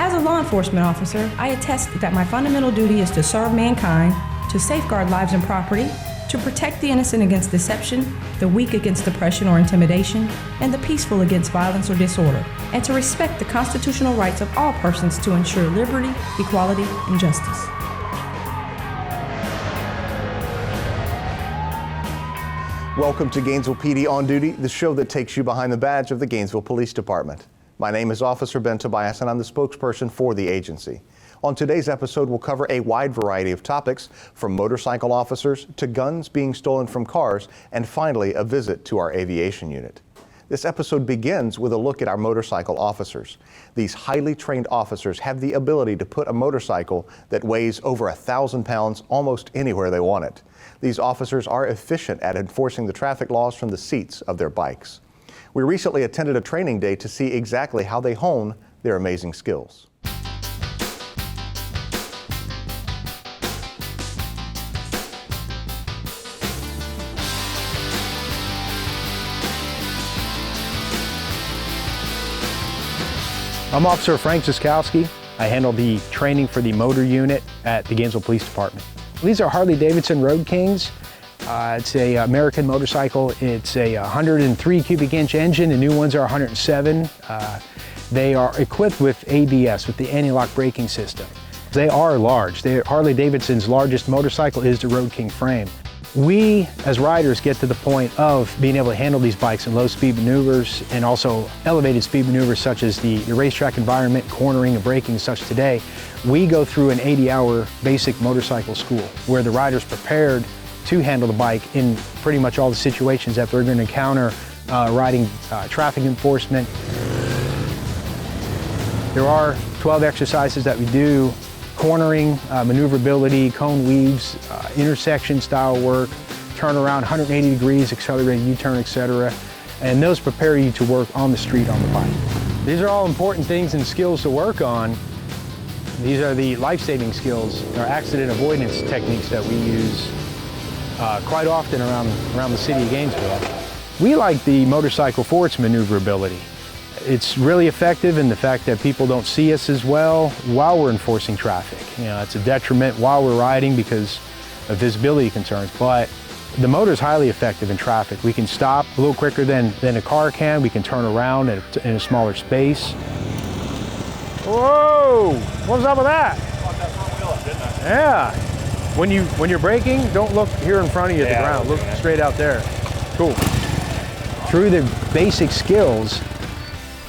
As a law enforcement officer, I attest that my fundamental duty is to serve mankind, to safeguard lives and property, to protect the innocent against deception, the weak against oppression or intimidation, and the peaceful against violence or disorder, and to respect the constitutional rights of all persons to ensure liberty, equality, and justice. Welcome to Gainesville PD On Duty, the show that takes you behind the badge of the Gainesville Police Department. My name is Officer Ben Tobias, and I'm the spokesperson for the agency. On today's episode, we'll cover a wide variety of topics, from motorcycle officers to guns being stolen from cars, and finally, a visit to our aviation unit. This episode begins with a look at our motorcycle officers. These highly trained officers have the ability to put a motorcycle that weighs over 1,000 pounds almost anywhere they want it. These officers are efficient at enforcing the traffic laws from the seats of their bikes. We recently attended a training day to see exactly how they hone their amazing skills. I'm Officer Frank Ziskowski. I handle the training for the motor unit at the Gainesville Police Department. These are Harley-Davidson Road Kings. It's a American motorcycle. It's a 103 cubic inch engine. The new ones are 107. They are equipped with ABS, with the anti-lock braking system. They are large. Harley-Davidson's largest motorcycle is the Road King frame. We, as riders, get to the point of being able to handle these bikes in low-speed maneuvers and also elevated speed maneuvers such as the racetrack environment, cornering and braking such today. We go through an 80-hour basic motorcycle school where the rider's prepared to handle the bike in pretty much all the situations that they're going to encounter riding traffic enforcement. There are 12 exercises that we do: cornering, maneuverability, cone weaves, intersection style work, turnaround, 180 degrees, accelerated U-turn, etc. And those prepare you to work on the street on the bike. These are all important things and skills to work on. These are the life-saving skills, or accident avoidance techniques that we use quite often around the city of Gainesville. We like the motorcycle for its maneuverability. It's really effective in the fact that people don't see us as well while we're enforcing traffic. You know, it's a detriment while we're riding because of visibility concerns, but the motor is highly effective in traffic. We can stop a little quicker than a car can. We can turn around in a smaller space. Whoa! What's up with that? Caught that front wheel up, didn't I? Yeah. When you're braking, don't look here in front of you at the ground. Look straight out there. Cool. Through the basic skills,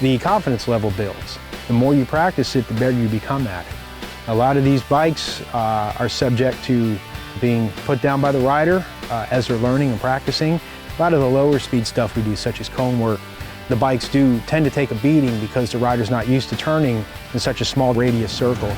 the confidence level builds. The more you practice it, the better you become at it. A lot of these bikes are subject to being put down by the rider as they're learning and practicing. A lot of the lower speed stuff we do, such as cone work, the bikes do tend to take a beating because the rider's not used to turning in such a small radius circle.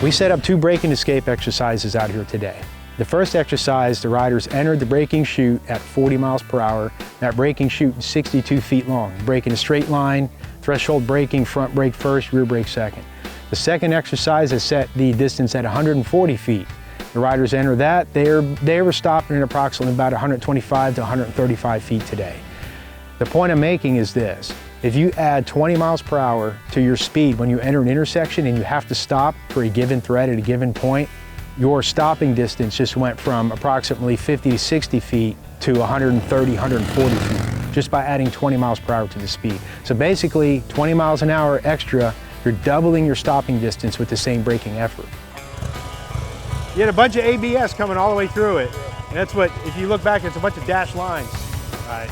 We set up 2 brake and escape exercises out here today. The first exercise, the riders entered the braking chute at 40 miles per hour. That braking chute is 62 feet long. Brake in a straight line, threshold braking, front brake first, rear brake second. The second exercise has set the distance at 140 feet. The riders enter that. They were stopping at approximately about 125 to 135 feet today. The point I'm making is this: if you add 20 miles per hour to your speed when you enter an intersection and you have to stop for a given threat at a given point, your stopping distance just went from approximately 50 to 60 feet to 130, 140 feet, just by adding 20 miles per hour to the speed. So basically, 20 miles an hour extra, you're doubling your stopping distance with the same braking effort. You had a bunch of ABS coming all the way through it. And that's what, if you look back, it's a bunch of dashed lines. All right,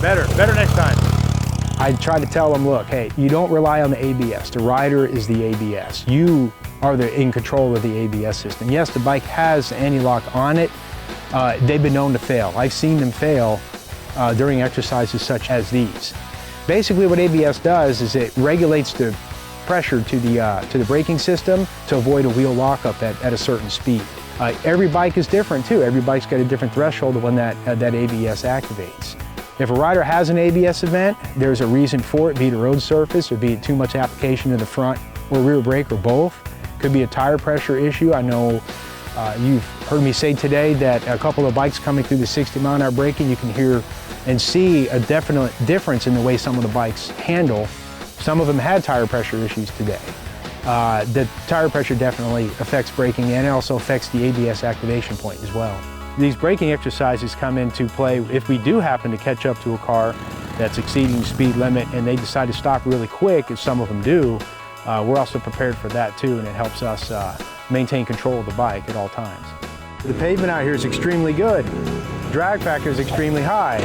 better next time. I try to tell them, look, hey, you don't rely on the ABS. The rider is the ABS. You are in control of the ABS system. Yes, the bike has anti-lock on it. They've been known to fail. I've seen them fail during exercises such as these. Basically what ABS does is it regulates the pressure to the braking system to avoid a wheel lockup at a certain speed. Every bike is different too. Every bike's got a different threshold of when that ABS activates. If a rider has an ABS event, there's a reason for it, be it a road surface or be it too much application in the front or rear brake or both. Could be a tire pressure issue. I know you've heard me say today that a couple of bikes coming through the 60-mile-an-hour braking, you can hear and see a definite difference in the way some of the bikes handle. Some of them had tire pressure issues today. The tire pressure definitely affects braking, and it also affects the ABS activation point as well. These braking exercises come into play if we do happen to catch up to a car that's exceeding the speed limit and they decide to stop really quick, as some of them do. We're also prepared for that too, and it helps us maintain control of the bike at all times. The pavement out here is extremely good. Drag factor is extremely high.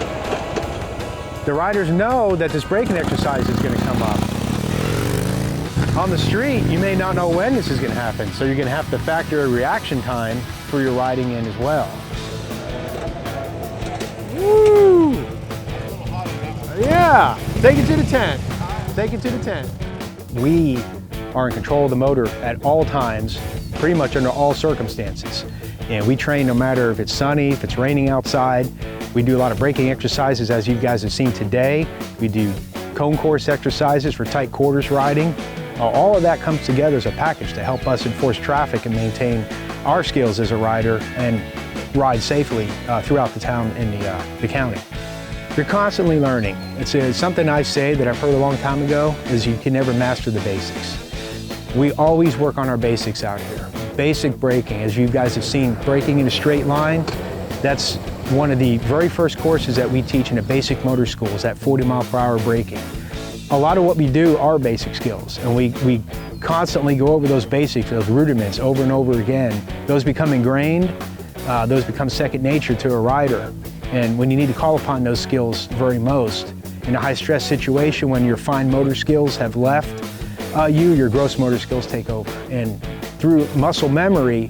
The riders know that this braking exercise is going to come up. On the street, you may not know when this is going to happen, so you're going to have to factor a reaction time for your riding in as well. Woo! Yeah, take it to the tent. Take it to the tent. We are in control of the motor at all times, pretty much under all circumstances. And we train no matter if it's sunny, if it's raining outside. We do a lot of braking exercises, as you guys have seen today. We do cone course exercises for tight quarters riding. All of that comes together as a package to help us enforce traffic and maintain our skills as a rider and ride safely throughout the town and the county. You're constantly learning. It's something I say that I've heard a long time ago, is you can never master the basics. We always work on our basics out here. Basic braking, as you guys have seen, braking in a straight line, that's one of the very first courses that we teach in a basic motor school, is that 40-mile-per-hour braking. A lot of what we do are basic skills, and we constantly go over those basics, those rudiments over and over again. Those become ingrained, those become second nature to a rider. And when you need to call upon those skills very most, in a high-stress situation when your fine motor skills have left, your gross motor skills take over. And through muscle memory,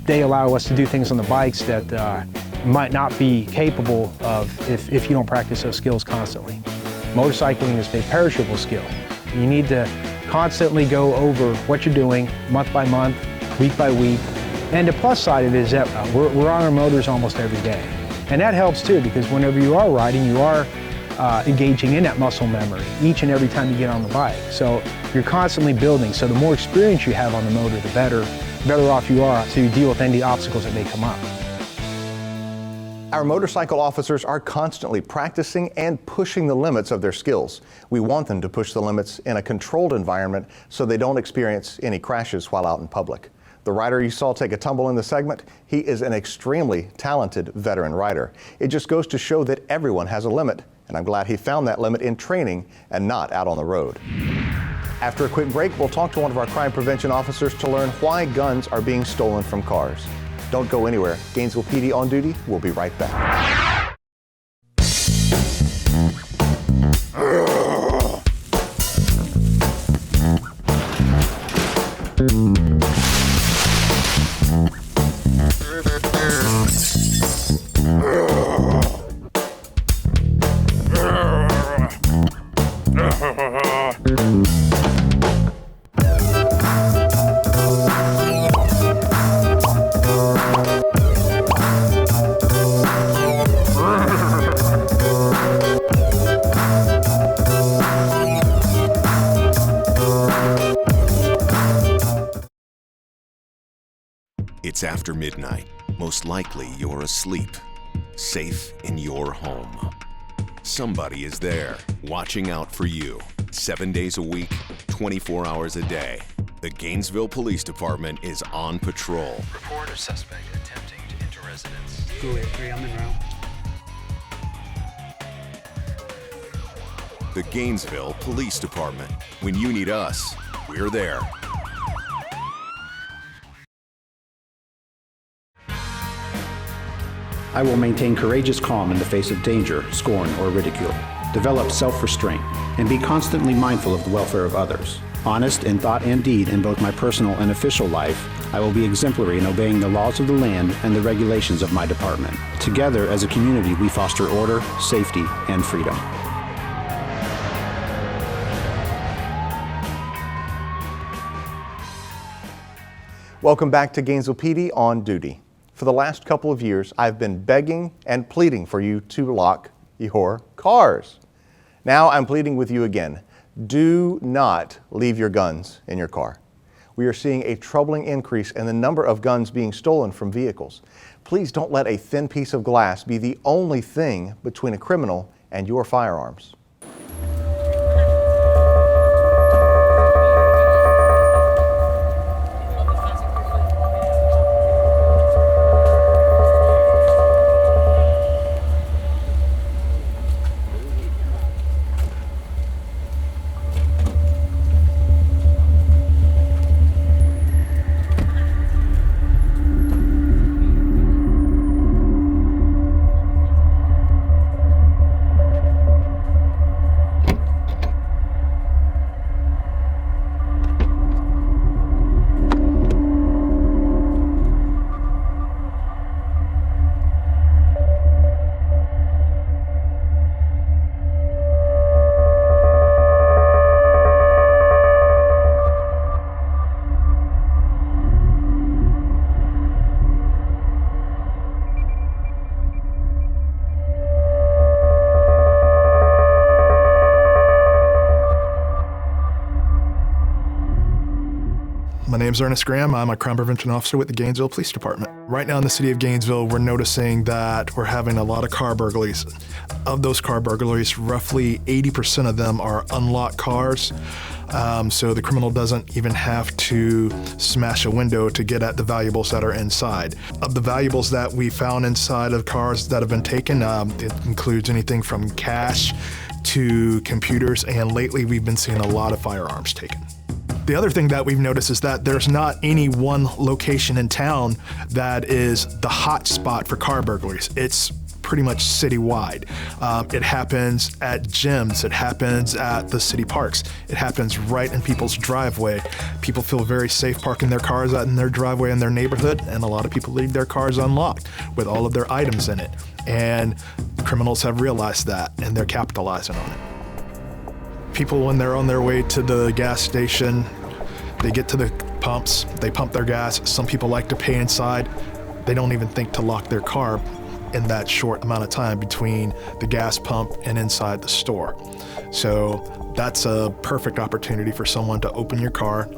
they allow us to do things on the bikes that might not be capable of if you don't practice those skills constantly. Motorcycling is a perishable skill. You need to constantly go over what you're doing month by month, week by week. And the plus side of it is that we're on our motors almost every day. And that helps too, because whenever you are riding, you are engaging in that muscle memory each and every time you get on the bike. So you're constantly building. So the more experience you have on the motor, the better off you are to deal with any obstacles that may come up. Our motorcycle officers are constantly practicing and pushing the limits of their skills. We want them to push the limits in a controlled environment so they don't experience any crashes while out in public. The rider you saw take a tumble in the segment, he is an extremely talented veteran rider. It just goes to show that everyone has a limit, and I'm glad he found that limit in training and not out on the road. After a quick break, we'll talk to one of our crime prevention officers to learn why guns are being stolen from cars. Don't go anywhere. Gainesville PD on duty. We'll be right back. It's after midnight. Most likely you're asleep, safe in your home. Somebody is there, watching out for you. 7 days a week, 24 hours a day. The Gainesville Police Department is on patrol. Report a suspect attempting to enter residence. Go 83, I'm en route. The Gainesville Police Department. When you need us, we're there. I will maintain courageous calm in the face of danger, scorn, or ridicule. Develop self-restraint and be constantly mindful of the welfare of others. Honest in thought and deed in both my personal and official life, I will be exemplary in obeying the laws of the land and the regulations of my department. Together, as a community, we foster order, safety, and freedom. Welcome back to Gainesville PD on duty. For the last couple of years, I've been begging and pleading for you to lock your cars. Now I'm pleading with you again. Do not leave your guns in your car. We are seeing a troubling increase in the number of guns being stolen from vehicles. Please don't let a thin piece of glass be the only thing between a criminal and your firearms. My name's Ernest Graham. I'm a crime prevention officer with the Gainesville Police Department. Right now in the city of Gainesville, we're noticing that we're having a lot of car burglaries. Of those car burglaries, roughly 80% of them are unlocked cars. So the criminal doesn't even have to smash a window to get at the valuables that are inside. Of the valuables that we found inside of cars that have been taken, it includes anything from cash to computers, and lately we've been seeing a lot of firearms taken. The other thing that we've noticed is that there's not any one location in town that is the hot spot for car burglaries. It's pretty much citywide. It happens at gyms, it happens at the city parks, it happens right in people's driveway. People feel very safe parking their cars out in their driveway in their neighborhood, and a lot of people leave their cars unlocked with all of their items in it. And criminals have realized that, and they're capitalizing on it. People, when they're on their way to the gas station, they get to the pumps, they pump their gas. Some people like to pay inside. They don't even think to lock their car in that short amount of time between the gas pump and inside the store. So that's a perfect opportunity for someone to open your car,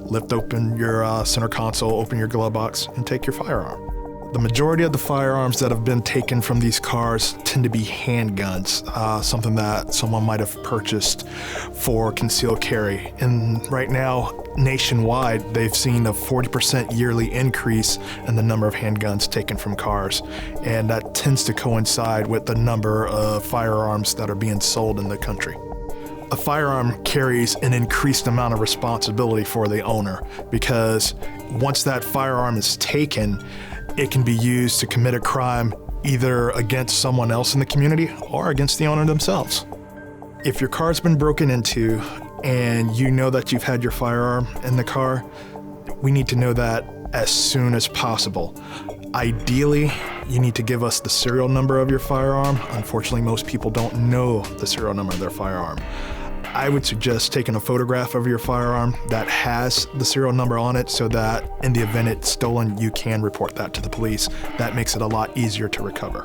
lift open your center console, open your glove box, and take your firearm. The majority of the firearms that have been taken from these cars tend to be handguns, something that someone might have purchased for concealed carry. And right now, nationwide, they've seen a 40% yearly increase in the number of handguns taken from cars. And that tends to coincide with the number of firearms that are being sold in the country. A firearm carries an increased amount of responsibility for the owner, because once that firearm is taken, it can be used to commit a crime either against someone else in the community or against the owner themselves. If your car's been broken into and you know that you've had your firearm in the car, we need to know that as soon as possible. Ideally, you need to give us the serial number of your firearm. Unfortunately, most people don't know the serial number of their firearm. I would suggest taking a photograph of your firearm that has the serial number on it, so that in the event it's stolen, you can report that to the police. That makes it a lot easier to recover.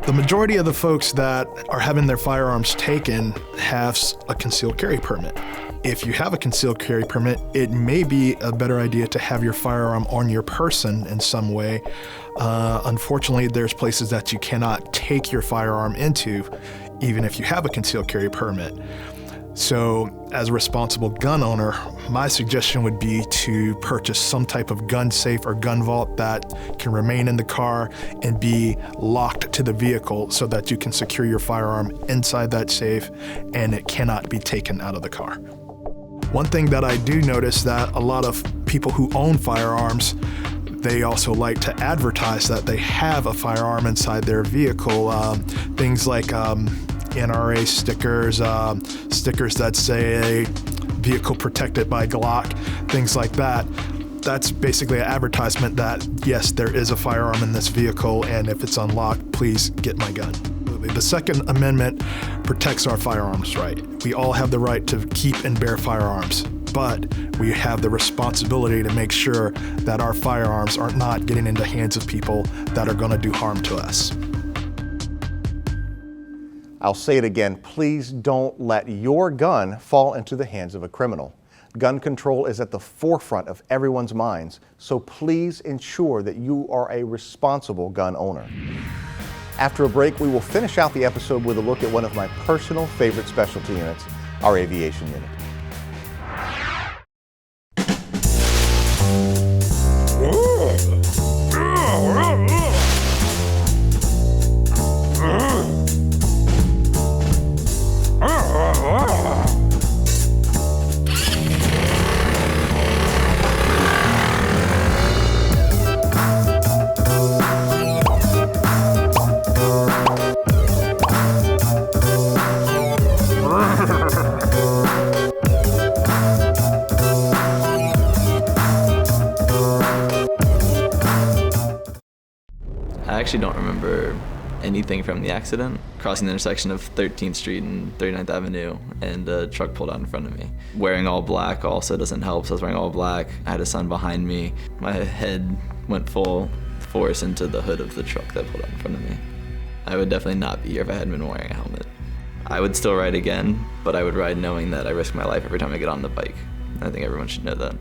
The majority of the folks that are having their firearms taken have a concealed carry permit. If you have a concealed carry permit, it may be a better idea to have your firearm on your person in some way. Unfortunately, there's places that you cannot take your firearm into, even if you have a concealed carry permit. So, as a responsible gun owner, my suggestion would be to purchase some type of gun safe or gun vault that can remain in the car and be locked to the vehicle, so that you can secure your firearm inside that safe and it cannot be taken out of the car. One thing that I do notice, that a lot of people who own firearms, they also like to advertise that they have a firearm inside their vehicle. Things like NRA stickers, stickers that say vehicle protected by Glock, things like that. That's basically an advertisement that, yes, there is a firearm in this vehicle, and if it's unlocked, please get my gun. The Second Amendment protects our firearms right. We all have the right to keep and bear firearms, but we have the responsibility to make sure that our firearms are not getting into the hands of people that are going to do harm to us. I'll say it again, please don't let your gun fall into the hands of a criminal. Gun control is at the forefront of everyone's minds, so please ensure that you are a responsible gun owner. After a break, we will finish out the episode with a look at one of my personal favorite specialty units, our aviation unit. I actually don't remember anything from the accident. Crossing the intersection of 13th Street and 39th Avenue, and a truck pulled out in front of me. Wearing all black also doesn't help, so I was wearing all black. I had a son behind me. My head went full force into the hood of the truck that pulled out in front of me. I would definitely not be here if I hadn't been wearing a helmet. I would still ride again, but I would ride knowing that I risk my life every time I get on the bike. I think everyone should know that.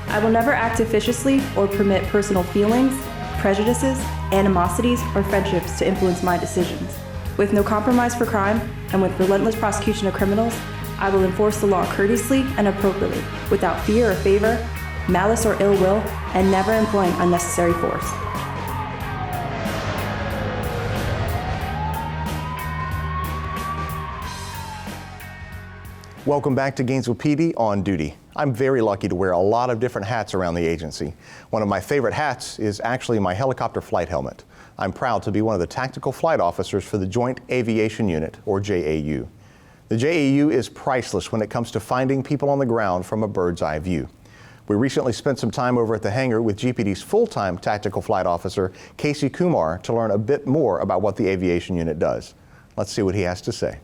I will never act officiously or permit personal feelings, prejudices, animosities, or friendships to influence my decisions. With no compromise for crime and with relentless prosecution of criminals, I will enforce the law courteously and appropriately, without fear or favor, malice or ill will, and never employing unnecessary force. Welcome back to Gainesville PD On Duty. I'm very lucky to wear a lot of different hats around the agency. One of my favorite hats is actually my helicopter flight helmet. I'm proud to be one of the tactical flight officers for the Joint Aviation Unit, or JAU. The JAU is priceless when it comes to finding people on the ground from a bird's eye view. We recently spent some time over at the hangar with GPD's full-time tactical flight officer, Casey Kumar, to learn a bit more about what the aviation unit does. Let's see what he has to say.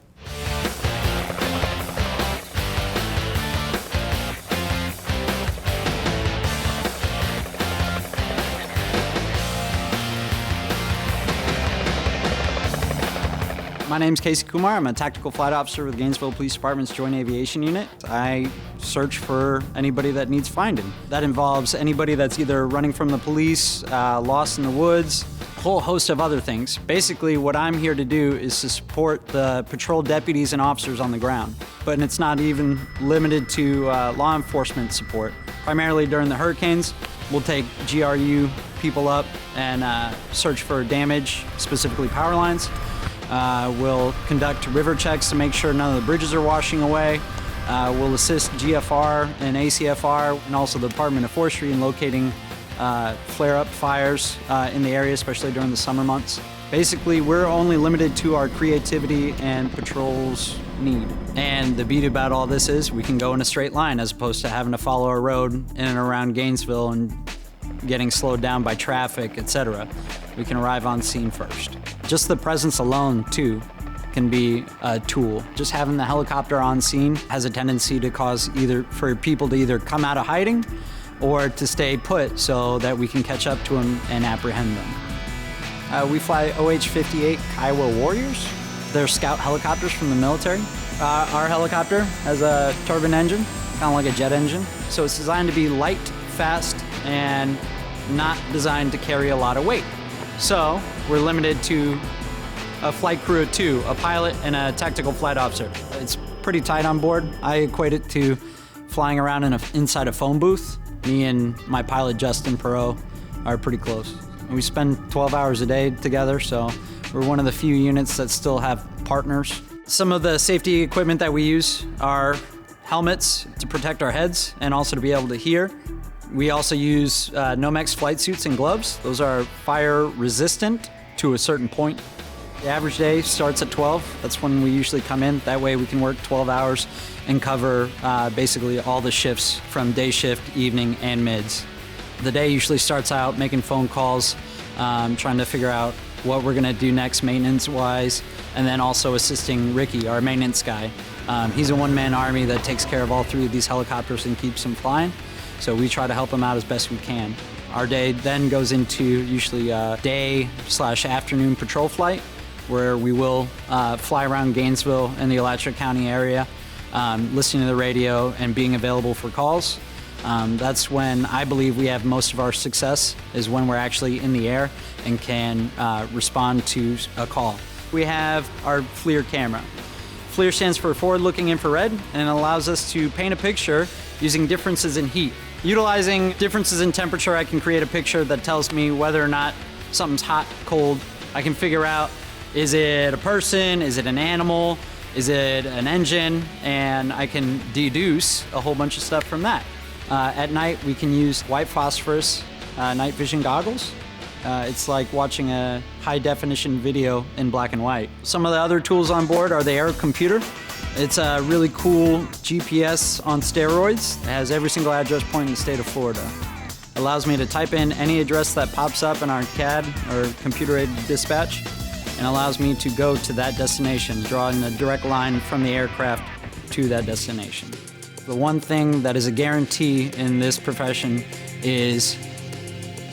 My name's Casey Kumar. I'm a tactical flight officer with Gainesville Police Department's Joint Aviation Unit. I search for anybody that needs finding. That involves anybody that's either running from the police, lost in the woods, a whole host of other things. Basically, what I'm here to do is to support the patrol deputies and officers on the ground. But it's not even limited to law enforcement support. Primarily during the hurricanes, we'll take GRU people up and search for damage, specifically power lines. We'll conduct river checks to make sure none of the bridges are washing away. We'll assist GFR and ACFR and also the Department of Forestry in locating flare-up fires in the area, especially during the summer months. Basically, we're only limited to our creativity and patrol's need. And the beauty about all this is we can go in a straight line as opposed to having to follow a road in and around Gainesville and getting slowed down by traffic, etc. We can arrive on scene first. Just the presence alone, too, can be a tool. Just having the helicopter on scene has a tendency to cause for people to either come out of hiding or to stay put so that we can catch up to them and apprehend them. We fly OH-58 Kiowa Warriors. They're scout helicopters from the military. Our helicopter has a turbine engine, kind of like a jet engine. So it's designed to be light, fast, and not designed to carry a lot of weight. So we're limited to a flight crew of 2, a pilot and a tactical flight officer. It's pretty tight on board. I equate it to flying around inside a phone booth. Me and my pilot, Justin Perot, are pretty close. We spend 12 hours a day together, so we're one of the few units that still have partners. Some of the safety equipment that we use are helmets to protect our heads and also to be able to hear. We also use Nomex flight suits and gloves. Those are fire resistant to a certain point. The average day starts at 12. That's when we usually come in. That way we can work 12 hours and cover basically all the shifts from day shift, evening, and mids. The day usually starts out making phone calls, trying to figure out what we're gonna do next maintenance-wise, and then also assisting Ricky, our maintenance guy. He's a one-man army that takes care of all 3 of these helicopters and keeps them flying. So we try to help him out as best we can. Our day then goes into usually a day/afternoon patrol flight, where we will fly around Gainesville and the Alachua County area, listening to the radio and being available for calls. That's when I believe we have most of our success, is when we're actually in the air and can respond to a call. We have our FLIR camera. FLIR stands for forward-looking infrared, and it allows us to paint a picture using differences in heat. Utilizing differences in temperature, I can create a picture that tells me whether or not something's hot, cold. I can figure out, is it a person, is it an animal, is it an engine, and I can deduce a whole bunch of stuff from that. At night, we can use white phosphorus night vision goggles. It's like watching a high-definition video in black and white. Some of the other tools on board are the Air Computer. It's a really cool GPS on steroids. It has every single address point in the state of Florida. It allows me to type in any address that pops up in our CAD or computer-aided dispatch, and allows me to go to that destination, drawing a direct line from the aircraft to that destination. The one thing that is a guarantee in this profession is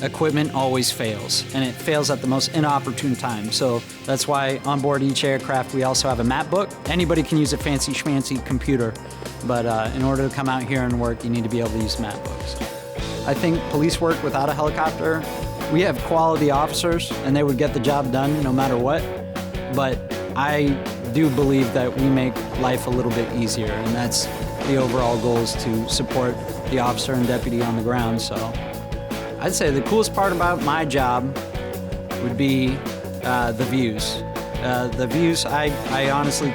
equipment always fails, and it fails at the most inopportune time. So that's why on board each aircraft we also have a map book. Anybody can use a fancy schmancy computer, but in order to come out here and work, you need to be able to use map books. I think police work without a helicopter, we have quality officers and they would get the job done no matter what, but I do believe that we make life a little bit easier, and that's the overall goal, is to support the officer and deputy on the ground. So I'd say the coolest part about my job would be the views. The views, I honestly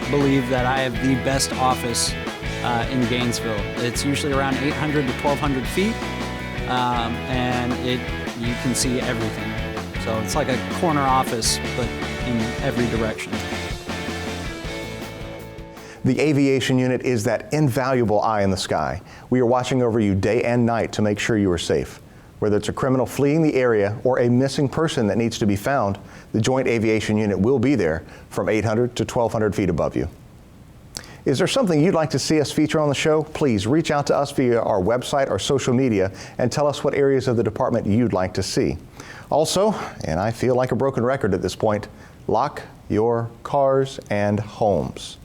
believe that I have the best office in Gainesville. It's usually around 800 to 1,200 feet, and you can see everything. So it's like a corner office, but in every direction. The Aviation Unit is that invaluable eye in the sky. We are watching over you day and night to make sure you are safe. Whether it's a criminal fleeing the area or a missing person that needs to be found, the Joint Aviation Unit will be there from 800 to 1,200 feet above you. Is there something you'd like to see us feature on the show? Please reach out to us via our website or social media and tell us what areas of the department you'd like to see. Also, and I feel like a broken record at this point, lock your cars and homes.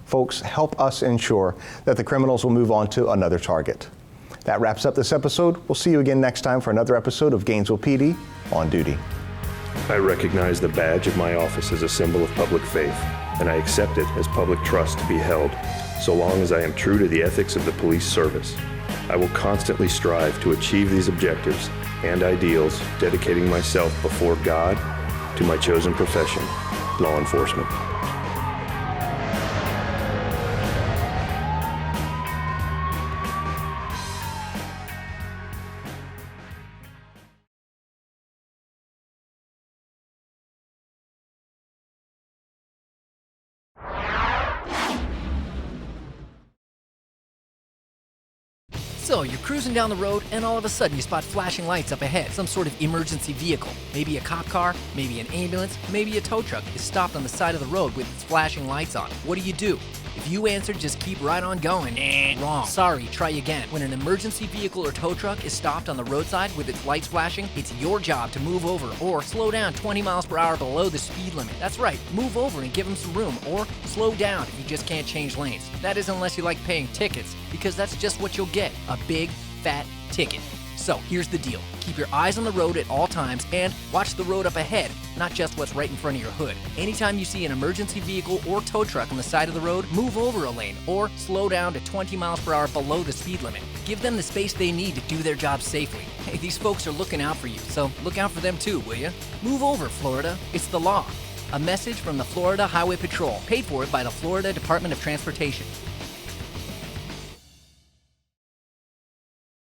Folks, help us ensure that the criminals will move on to another target. That wraps up this episode. We'll see you again next time for another episode of Gainesville PD On Duty. I recognize the badge of my office as a symbol of public faith, and I accept it as public trust to be held, so long as I am true to the ethics of the police service. I will constantly strive to achieve these objectives and ideals, dedicating myself before God to my chosen profession, law enforcement. So, you're cruising down the road and all of a sudden you spot flashing lights up ahead. Some sort of emergency vehicle. Maybe a cop car, maybe an ambulance, maybe a tow truck is stopped on the side of the road with its flashing lights on. What do? If you answer, just keep right on going. Wrong. Sorry, try again. When an emergency vehicle or tow truck is stopped on the roadside with its lights flashing, it's your job to move over or slow down 20 miles per hour below the speed limit. That's right, move over and give them some room, or slow down if you just can't change lanes. That is unless you like paying tickets, because that's just what you'll get, a big, fat ticket. So here's the deal. Keep your eyes on the road at all times and watch the road up ahead, not just what's right in front of your hood. Anytime you see an emergency vehicle or tow truck on the side of the road, move over a lane or slow down to 20 miles per hour below the speed limit. Give them the space they need to do their job safely. Hey, these folks are looking out for you, so look out for them too, will you? Move over, Florida. It's the law. A message from the Florida Highway Patrol, paid for by the Florida Department of Transportation.